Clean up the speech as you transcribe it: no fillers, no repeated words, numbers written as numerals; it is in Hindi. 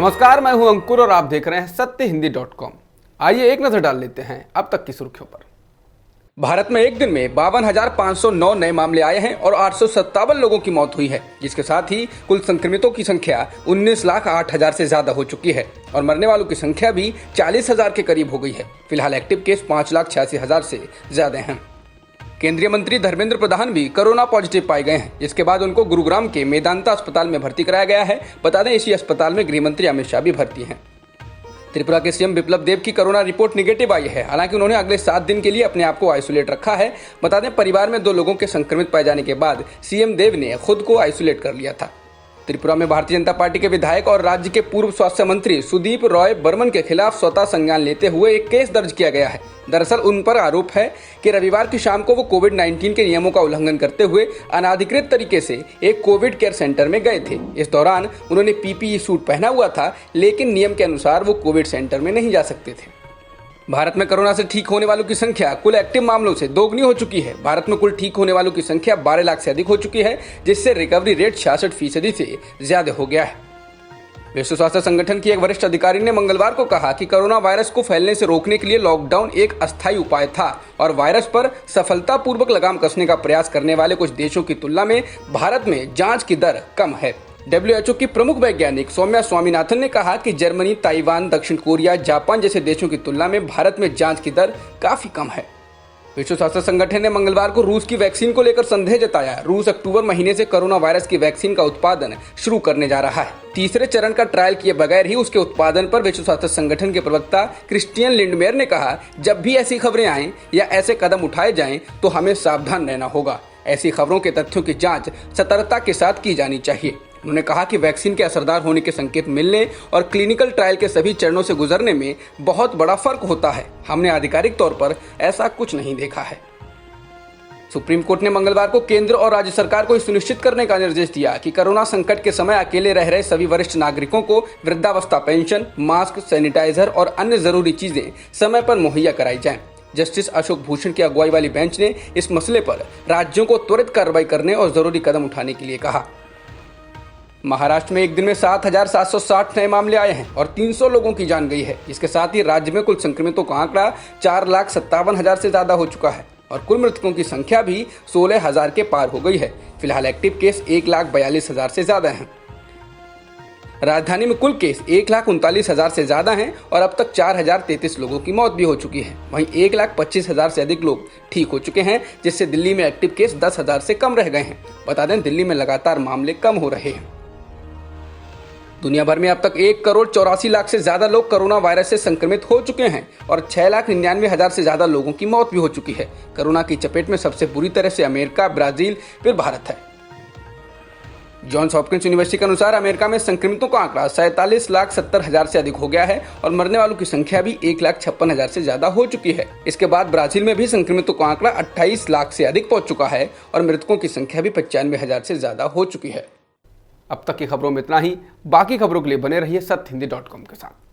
नमस्कार, मैं हूं अंकुर और आप देख रहे हैं सत्यहिंदी.com। आइए एक नजर डाल लेते हैं अब तक की सुर्खियों पर। भारत में एक दिन में 52,509 नए मामले आए हैं और 857 लोगों की मौत हुई है, जिसके साथ ही कुल संक्रमितों की संख्या 19,08,000 से ज्यादा हो चुकी है और मरने वालों की संख्या भी 40,000 के करीब हो गई है। फिलहाल एक्टिव केस 5,86,000 से ज्यादा हैं। केंद्रीय मंत्री धर्मेंद्र प्रधान भी कोरोना पॉजिटिव पाए गए हैं, जिसके बाद उनको गुरुग्राम के मेदांता अस्पताल में भर्ती कराया गया है। बता दें, इसी अस्पताल में गृह मंत्री अमित शाह भी भर्ती हैं। त्रिपुरा के सीएम बिप्लब देब की कोरोना रिपोर्ट निगेटिव आई है। हालांकि उन्होंने अगले 7 दिन के लिए अपने आप को आइसोलेट रखा है। बता दें, परिवार में 2 लोगों के संक्रमित पाए जाने के बाद सीएम देव ने खुद को आइसोलेट कर लिया था। त्रिपुरा में भारतीय जनता पार्टी के विधायक और राज्य के पूर्व स्वास्थ्य मंत्री सुदीप रॉय बर्मन के खिलाफ स्वतः संज्ञान लेते हुए एक केस दर्ज किया गया है। दरअसल उन पर आरोप है कि रविवार की शाम को वो कोविड-19 के नियमों का उल्लंघन करते हुए अनाधिकृत तरीके से एक कोविड केयर सेंटर में गए थे। इस दौरान उन्होंने पीपीई सूट पहना हुआ था, लेकिन नियम के अनुसार वो कोविड सेंटर में नहीं जा सकते थे। भारत में कोरोना से ठीक होने वालों की संख्या कुल एक्टिव मामलों से दोगुनी हो चुकी है। भारत में कुल ठीक होने वालों की संख्या 12 लाख से अधिक हो चुकी है, जिससे रिकवरी रेट 66% से ज्यादा हो गया है। विश्व स्वास्थ्य संगठन की एक वरिष्ठ अधिकारी ने मंगलवार को कहा कि कोरोना वायरस को फैलने से रोकने के लिए लॉकडाउन एक अस्थायी उपाय था और वायरस पर सफलतापूर्वक लगाम कसने का प्रयास करने वाले कुछ देशों की तुलना में भारत में जांच की दर कम है। WHO की प्रमुख वैज्ञानिक सौम्या स्वामीनाथन ने कहा कि जर्मनी, ताइवान, दक्षिण कोरिया, जापान जैसे देशों की तुलना में भारत में जांच की दर काफी कम है। विश्व स्वास्थ्य संगठन ने मंगलवार को रूस की वैक्सीन को लेकर संदेह जताया। रूस अक्टूबर महीने से कोरोना वायरस की वैक्सीन का उत्पादन शुरू करने जा रहा है। तीसरे चरण का ट्रायल किए बगैर ही उसके उत्पादन पर विश्व स्वास्थ्य संगठन के प्रवक्ता क्रिस्टियन लिंडमेयर ने कहा, जब भी ऐसी खबरें आएं या ऐसे कदम उठाए जाएं तो हमें सावधान रहना होगा। ऐसी खबरों के तथ्यों की जांच सतर्कता के साथ की जानी चाहिए। उन्होंने कहा कि वैक्सीन के असरदार होने के संकेत मिलने और क्लिनिकल ट्रायल के सभी चरणों से गुजरने में बहुत बड़ा फर्क होता है। हमने आधिकारिक तौर पर ऐसा कुछ नहीं देखा है। सुप्रीम कोर्ट ने मंगलवार को केंद्र और राज्य सरकार को सुनिश्चित करने का निर्देश दिया कि कोरोना संकट के समय अकेले रह रहे सभी वरिष्ठ नागरिकों को वृद्धावस्था पेंशन, मास्क, सैनिटाइजर और अन्य जरूरी चीजें समय पर मुहैया कराई जाएं। जस्टिस अशोक भूषण की अगुवाई वाली बेंच ने इस मसले पर राज्यों को त्वरित कार्रवाई करने और जरूरी कदम उठाने के लिए कहा। महाराष्ट्र में एक दिन में 7,760 नए मामले आए हैं और 300 लोगों की जान गई है। इसके साथ ही राज्य में कुल संक्रमितों का आंकड़ा 4,57,000 से ज्यादा हो चुका है और कुल मृतकों की संख्या भी 16,000 के पार हो गई है। फिलहाल एक्टिव केस 1,42,000 से ज्यादा हैं। राजधानी में कुल केस 1,39,000 से ज्यादा हैं और अब तक 4,033 लोगों की मौत भी हो चुकी है। वहीं 1,25,000 से अधिक लोग ठीक हो चुके हैं, जिससे दिल्ली में एक्टिव केस 10,000 से कम रह गए हैं। बता दें, दिल्ली में लगातार मामले कम हो रहे हैं। दुनिया भर में अब तक 1,84,00,000 से ज्यादा लोग कोरोना वायरस से संक्रमित हो चुके हैं और 6,99,000 से ज्यादा लोगों की मौत भी हो चुकी है। कोरोना की चपेट में सबसे बुरी तरह से अमेरिका, ब्राजील, फिर भारत है। जॉन्स हॉपकिंस यूनिवर्सिटी के अनुसार अमेरिका में संक्रमितों का आंकड़ा 47,70,000 से अधिक हो गया है और मरने वालों की संख्या भी 1,56,000 से ज्यादा हो चुकी है। इसके बाद ब्राजील में भी संक्रमितों का आंकड़ा 28 लाख से अधिक पहुंच चुका है और मृतकों की संख्या भी 95,000 से ज्यादा हो चुकी है। अब तक की खबरों में इतना ही। बाकी खबरों के लिए बने रहिए सत्यहिंदी.com के साथ।